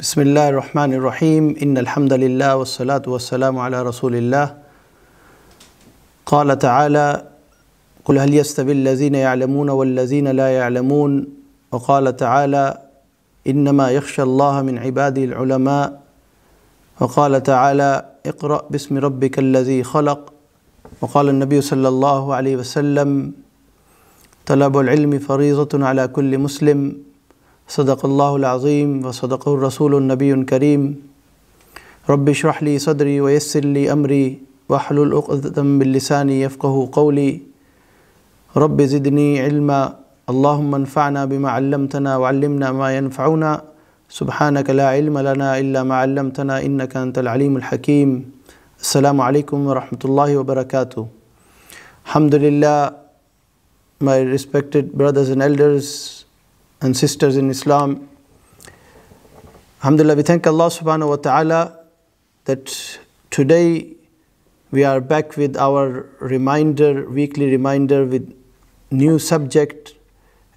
بسم الله الرحمن الرحيم إن الحمد لله والصلاة والسلام على رسول الله قال تعالى قل هل يستوي الذين يعلمون والذين لا يعلمون وقال تعالى إنما يخشى الله من عباده العلماء وقال تعالى اقرأ باسم ربك الذي خلق وقال النبي صلى الله عليه وسلم طلب العلم فريضة على كل مسلم صدق الله العظيم وصدقه الرسول النبي الكريم رب اشرح لي صدري ويسر لي أمري واحلل عقدة من لساني يفقه قولي رب زدني علما اللهم انفعنا بما علمتنا وعلمنا ما ينفعنا سبحانك لا علم لنا إلا ما علمتنا إنك أنت العليم الحكيم السلام عليكم ورحمة الله وبركاته. Alhamdulillah, my respected brothers and elders and sisters in Islam, alhamdulillah, we thank Allah subhanahu wa ta'ala that today we are back with our weekly reminder with new subject,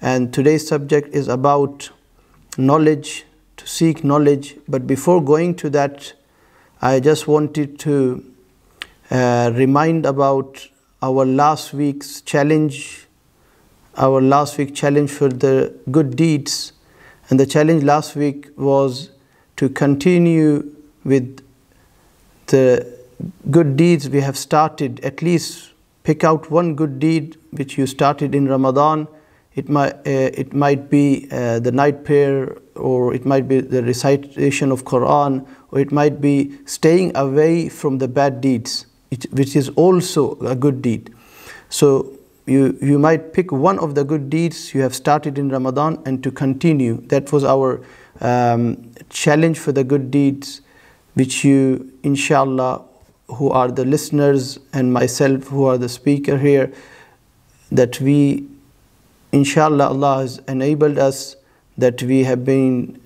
and today's subject is about knowledge, to seek knowledge. But before going to that, I just wanted to remind about our last week's challenge, for the good deeds. And the challenge last week was to continue with the good deeds we have started. At least pick out one good deed which you started in Ramadan. It might be the night prayer, or it might be the recitation of Quran, or it might be staying away from the bad deeds, which is also a good deed. So you might pick one of the good deeds you have started in Ramadan and to continue. That was our challenge for the good deeds, which you, inshallah, who are the listeners and myself who are the speaker here, that we, inshallah, Allah has enabled us, that we have been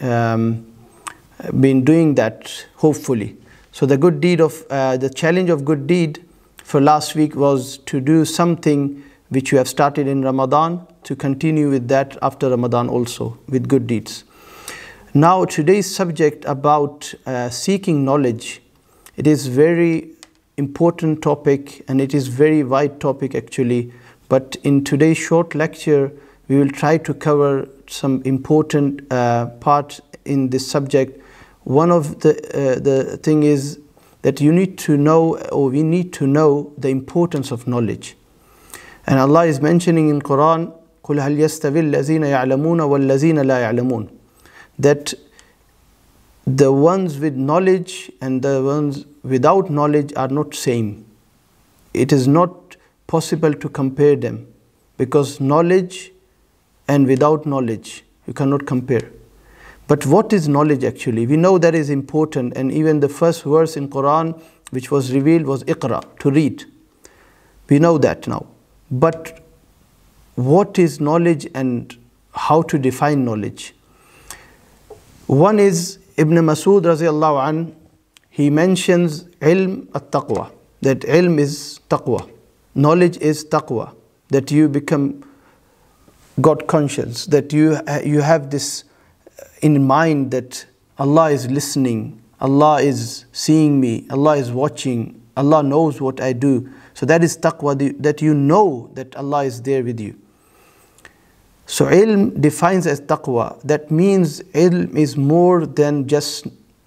doing that, hopefully. So the good deed of the challenge of good deed for last week was to do something which you have started in Ramadan, to continue with that after Ramadan also, with good deeds. Now today's subject about seeking knowledge, it is very important topic, and it is very wide topic actually. But in today's short lecture, we will try to cover some important parts in this subject. One of the thing is that you need to know, or we need to know, the importance of knowledge. And Allah is mentioning in Quran, قُلْ هَلْ يَسْتَوِي الَّذِينَ يَعْلَمُونَ وَالَّذِينَ لَا يَعْلَمُونَ, that the ones with knowledge and the ones without knowledge are not same. It is not possible to compare them, because knowledge and without knowledge you cannot compare. But what is knowledge actually? We know that is important, and even the first verse in Quran which was revealed was Iqra, to read. We know that now. But what is knowledge and how to define knowledge? One is Ibn Masud radiallahu anh, he mentions ilm at-taqwa, that ilm is taqwa, knowledge is taqwa, that you become God conscious, that you have this in mind that Allah is listening, Allah is seeing me, Allah is watching, Allah knows what I do. So that is taqwa, that you know that Allah is there with you. So ilm defines as taqwa. That means ilm is more than just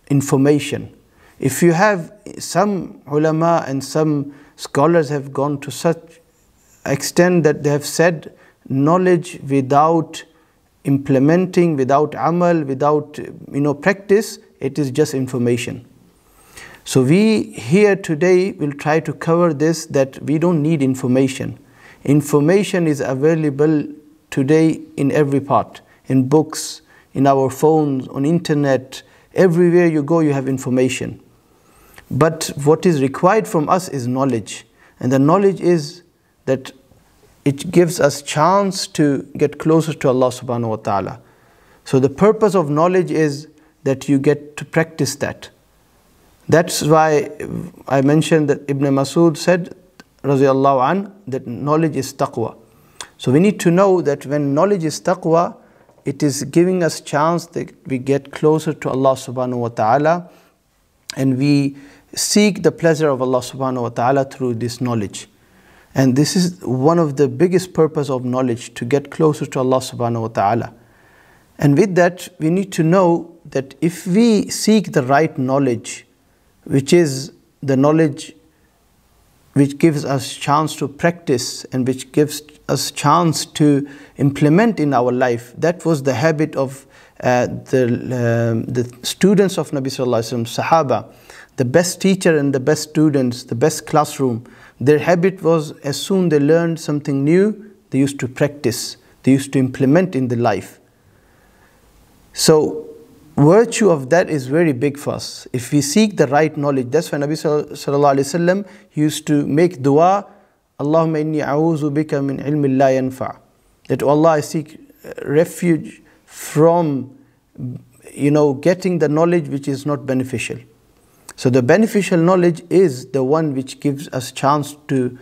information. If you have, some ulama and some scholars have gone to such extent that they have said knowledge without implementing, without amal, without practice, it is just information. So we here today will try to cover this, that we don't need information. Information is available today in every part, in books, in our phones, on internet, everywhere you go you have information. But what is required from us is knowledge. And the knowledge is that it gives us chance to get closer to Allah subhanahu wa ta'ala. So the purpose of knowledge is that you get to practice that. That's why I mentioned that Ibn Masud said, radiallahu anh, that knowledge is taqwa. So we need to know that when knowledge is taqwa, it is giving us chance that we get closer to Allah subhanahu wa ta'ala, and we seek the pleasure of Allah subhanahu wa ta'ala through this knowledge. And this is one of the biggest purpose of knowledge, to get closer to Allah subhanahu wa ta'ala. And with that, we need to know that if we seek the right knowledge, which is the knowledge which gives us chance to practice and which gives us chance to implement in our life, that was the habit of the students of Nabi Sallallahu Alaihi Wasallam, Sahaba. The best teacher and the best students, the best classroom, their habit was, as soon they learned something new, they used to practice, they used to implement in their life. So virtue of that is very big for us. If we seek the right knowledge, that's why Nabi Sallallahu Alaihi Wasallam used to make dua, Allahumma inni a'udhu bika min ilmin la yanfa'. That, oh Allah, I seek refuge from, getting the knowledge which is not beneficial. So the beneficial knowledge is the one which gives us chance to,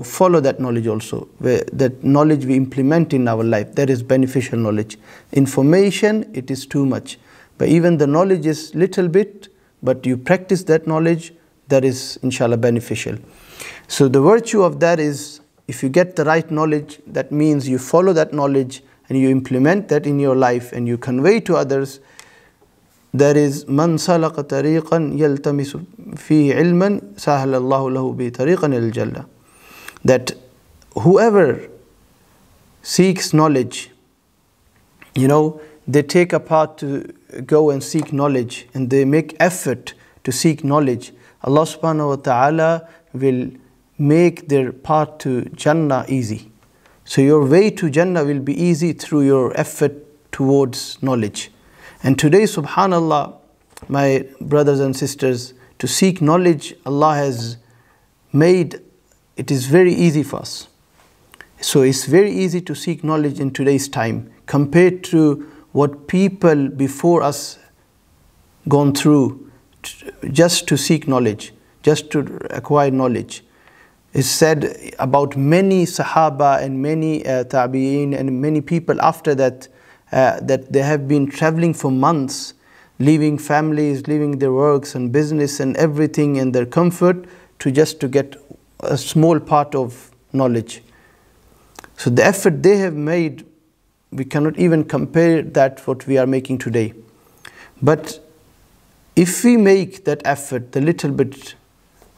follow that knowledge also. Where that knowledge we implement in our life, that is beneficial knowledge. Information, it is too much. But even the knowledge is little bit, but you practice that knowledge, that is inshallah beneficial. So the virtue of that is, if you get the right knowledge, that means you follow that knowledge and you implement that in your life and you convey to others. There is man salaqa tariqan yaltamisu fihi ilman sahala Allahu lahu bi tariqan il jannah. That whoever seeks knowledge, they take a path to go and seek knowledge, and they make effort to seek knowledge. Allah subhanahu wa ta'ala will make their path to Jannah easy. So your way to Jannah will be easy through your effort towards knowledge. And today, subhanallah, my brothers and sisters, to seek knowledge, Allah has made it is very easy for us. So it's very easy to seek knowledge in today's time compared to what people before us gone through just to seek knowledge, just to acquire knowledge. It's said about many Sahaba and many Tabi'een and many people after that, that they have been traveling for months, leaving families, leaving their works and business and everything and their comfort to get a small part of knowledge. So the effort they have made, we cannot even compare that what we are making today. But if we make that effort, the little bit,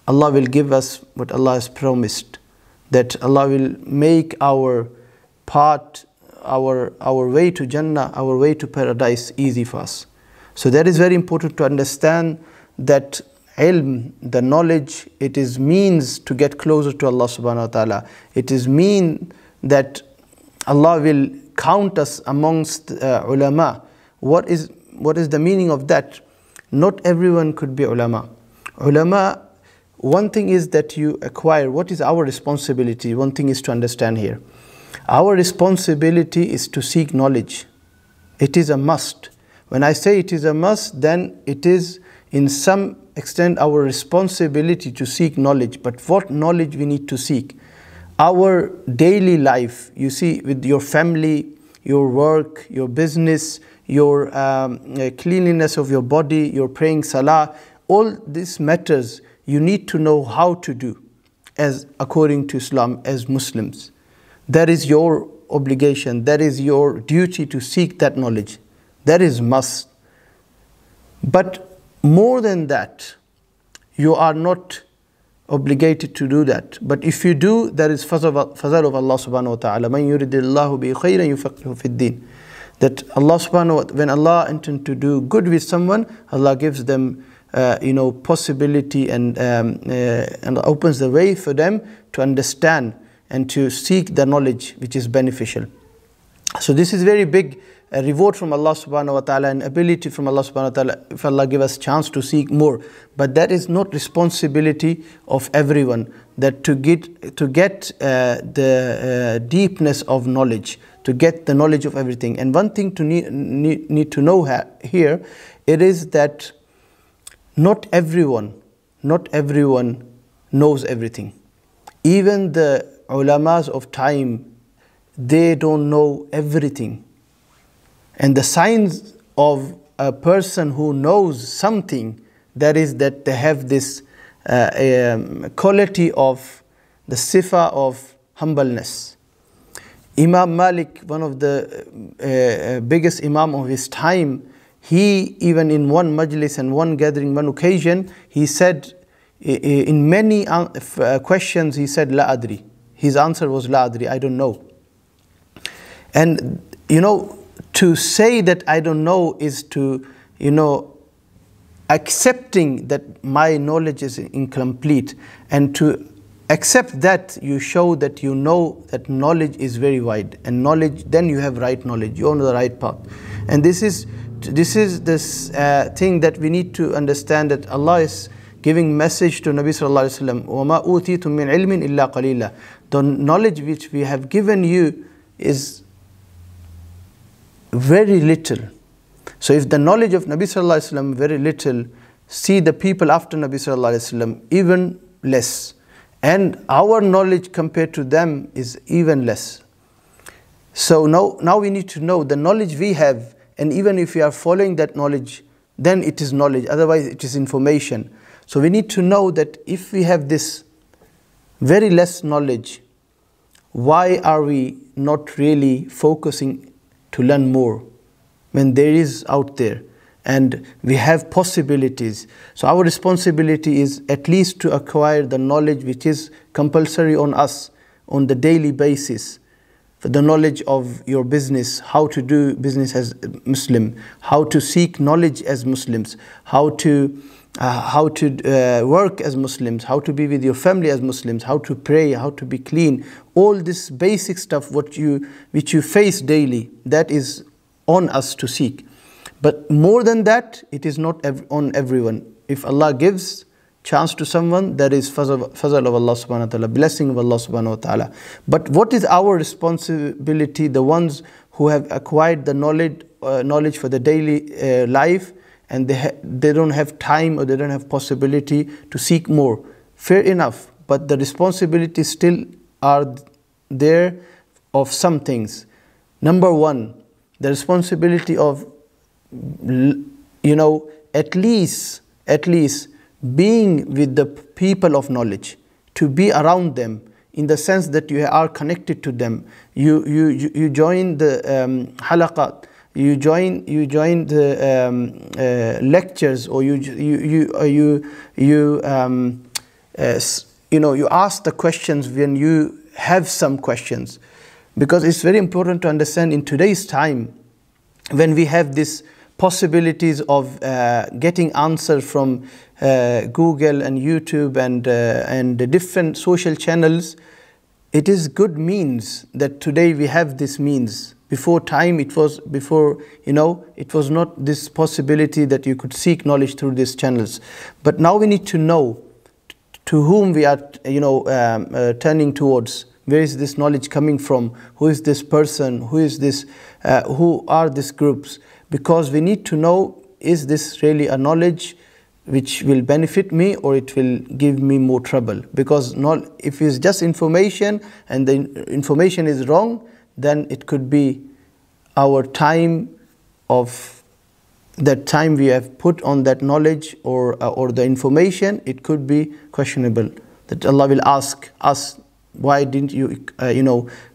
Allah will give us what Allah has promised, that Allah will make our path, our way to Jannah, our way to paradise easy for us. So that is very important to understand that ilm, the knowledge, it is means to get closer to Allah subhanahu wa ta'ala. It is mean that Allah will count us amongst ulama. What is the meaning of that? Not everyone could be ulama. Ulama, one thing is that you acquire. What is our responsibility? One thing is to understand here. Our responsibility is to seek knowledge. It is a must. When I say it is a must, then it is in some extent our responsibility to seek knowledge. But what knowledge we need to seek? Our daily life, you see, with your family, your work, your business, your cleanliness of your body, your praying salah, all these matters you need to know how to do as according to Islam as Muslims. That is your obligation, that is your duty to seek that knowledge. That is must. But more than that, you are not obligated to do that. But if you do, that is fazl of Allah subhanahu wa ta'ala. Man yuridillahu bi khayran yufaqihu fid din. That Allah subhanahu wa ta'ala, when Allah intends to do good with someone, Allah gives them possibility and opens the way for them to understand and to seek the knowledge which is beneficial. So this is very big reward from Allah subhanahu wa ta'ala and ability from Allah subhanahu wa ta'ala if Allah give us chance to seek more. But that is not responsibility of everyone, that to get the deepness of knowledge, to get the knowledge of everything. And one thing to need to know here, it is that not everyone knows everything. Even the ulamas of time, they don't know everything. And the signs of a person who knows something, that is that they have this quality of the sifa of humbleness. Imam Malik, one of the biggest Imam of his time, he even in one majlis and one gathering, one occasion, he said in many questions, he said la adri. His answer was la adri, I don't know. And you know, to say that I don't know is to, you know, accepting that my knowledge is incomplete, and to accept that you show that you know that knowledge is very wide, and knowledge, then you have right knowledge, you're on the right path. And this is this thing that we need to understand, that Allah is giving message to Nabi sallallahu alaihi wasallam, وَمَا أُوتِيتُم مِّنْ عِلْمٍ إِلَّا قَلِيلًا. The knowledge which we have given you is very little. So if the knowledge of Nabi sallallahu alaihi wasallam very little, see the people after Nabi sallallahu alaihi wasallam even less, and our knowledge compared to them is even less. So now we need to know the knowledge we have, and even if we are following that knowledge, then it is knowledge, otherwise it is information. So we need to know that if we have this very less knowledge, why are we not really focusing to learn more when there is out there and we have possibilities? So our responsibility is at least to acquire the knowledge which is compulsory on us on the daily basis. For the knowledge of your business, how to do business as Muslim, how to seek knowledge as Muslims, how to work as Muslims, how to be with your family as Muslims, how to pray, how to be clean. All this basic stuff which you face daily, that is on us to seek. But more than that, it is not on everyone. If Allah gives chance to someone, that is fazl of Allah subhanahu wa ta'ala, blessing of Allah subhanahu wa ta'ala. But what is our responsibility, the ones who have acquired the knowledge for the daily life, and they don't have time or they don't have possibility to seek more? Fair enough, but the responsibilities still are there of some things. Number one, the responsibility of, you know, at least being with the people of knowledge, to be around them in the sense that you are connected to them. You join the halaqat, you join the lectures, or you ask the questions when you have some questions, because it's very important to understand in today's time, when we have this possibilities of getting answers from Google and YouTube and the different social channels, it is good means that today we have this means. Before time, it was not this possibility that you could seek knowledge through these channels. But now we need to know to whom we are turning towards. Where is this knowledge coming from? Who is this person? Who is this? Who are these groups? Because we need to know, is this really a knowledge which will benefit me, or it will give me more trouble? Because if it's just information and the information is wrong, then it could be our time of that time we have put on that knowledge or the information, it could be questionable. That Allah will ask us, why didn't you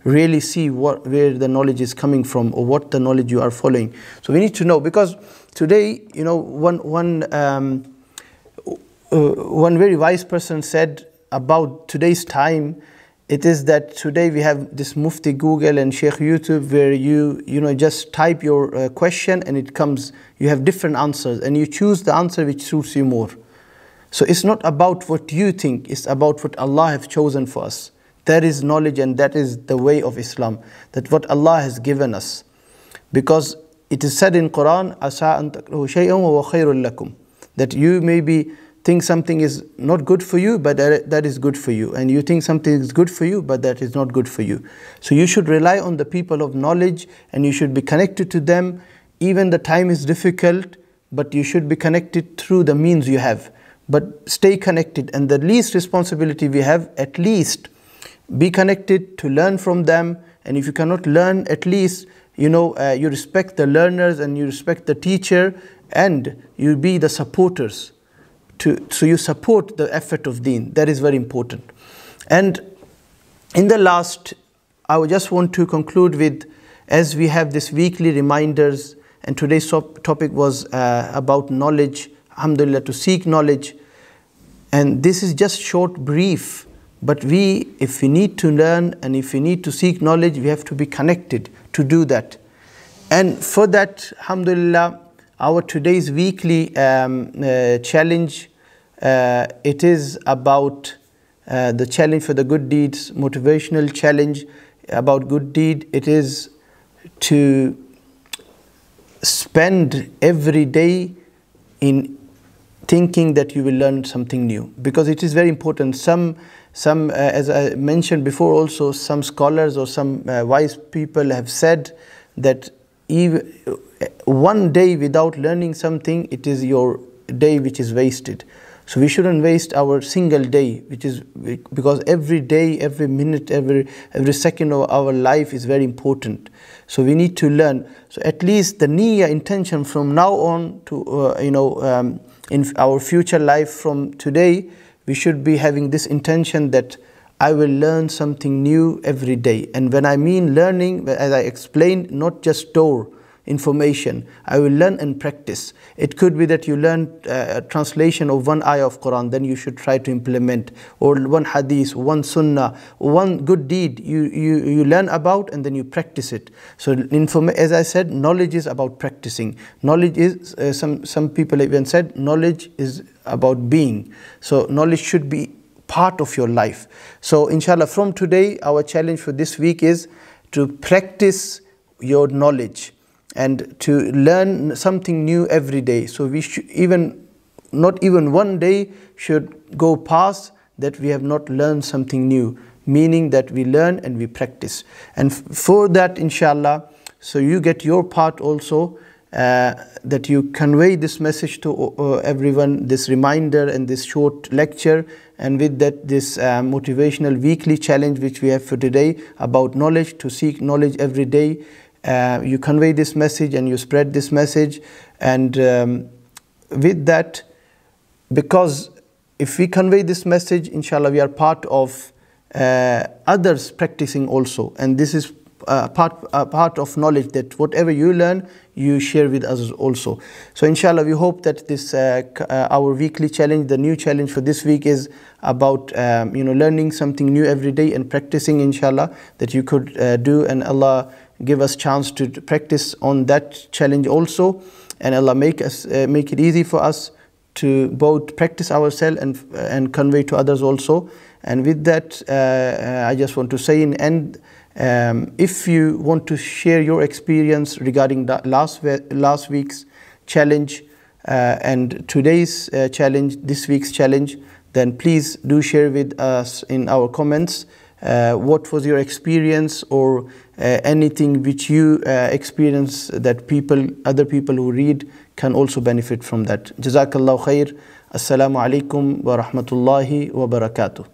really see where the knowledge is coming from, or what the knowledge you are following? So we need to know, because today, one very wise person said about today's time, it is that today we have this Mufti Google and Sheikh YouTube, where you just type your question and it comes, you have different answers, and you choose the answer which suits you more. So it's not about what you think, it's about what Allah has chosen for us. That is knowledge, and that is the way of Islam, that what Allah has given us. Because it is said in Quran, Asa an takrahu shay'an wa huwa khayrun lakum, that you maybe think something is not good for you, but that is good for you. And you think something is good for you, but that is not good for you. So you should rely on the people of knowledge, and you should be connected to them. Even the time is difficult, but you should be connected through the means you have. But stay connected, and the least responsibility we have, at least be connected to learn from them. And if you cannot learn, at least you respect the learners and you respect the teacher, and you be the supporters. So you support the effort of deen. That is very important. And in the last, I would just want to conclude with, as we have this weekly reminders, and today's topic was about knowledge, alhamdulillah, to seek knowledge. And this is just short, brief, but if we need to learn and if we need to seek knowledge, we have to be connected to do that. And for that, alhamdulillah, our today's weekly challenge, it is about the challenge for the good deeds, motivational challenge about good deed. It is to spend every day in thinking that you will learn something new, because it is very important. Some as I mentioned before also, some scholars or some wise people have said that even one day without learning something, it is your day which is wasted. So we shouldn't waste our single day, because every day, every minute, every second of our life is very important. So we need to learn. So at least the niyyah, intention from now on to in our future life from today, we should be having this intention that I will learn something new every day. And when I mean learning, as I explained, not just store information. I will learn and practice. It could be that you learn a translation of one ayah of Quran, then you should try to implement, or one hadith, one sunnah, one good deed you learn about and then you practice it. So as I said, knowledge is about practicing. Knowledge is, some people even said, knowledge is about being. So knowledge should be part of your life. So inshallah, from today, our challenge for this week is to practice your knowledge and to learn something new every day. So we should not even one day should go past that we have not learned something new, meaning that we learn and we practice. And for that, inshallah, so you get your part also, that you convey this message to everyone, this reminder and this short lecture, and with that, this motivational weekly challenge which we have for today about knowledge, to seek knowledge every day. You convey this message and you spread this message, and with that, because if we convey this message, inshallah, we are part of others practicing also, and this is part of knowledge, that whatever you learn, you share with others also. So inshallah, we hope that this our weekly challenge, the new challenge for this week, is about learning something new every day and practicing, inshallah, that you could do, and Allah give us chance to practice on that challenge also, and Allah make it easy for us to both practice ourselves and convey to others also. And with that, I just want to say in end, if you want to share your experience regarding the last week's challenge and today's challenge, this week's challenge, then please do share with us in our comments. What was your experience, or anything which you experience that other people who read can also benefit from that. Jazakallahu khair. Assalamu alaikum wa rahmatullahi wa barakatuh.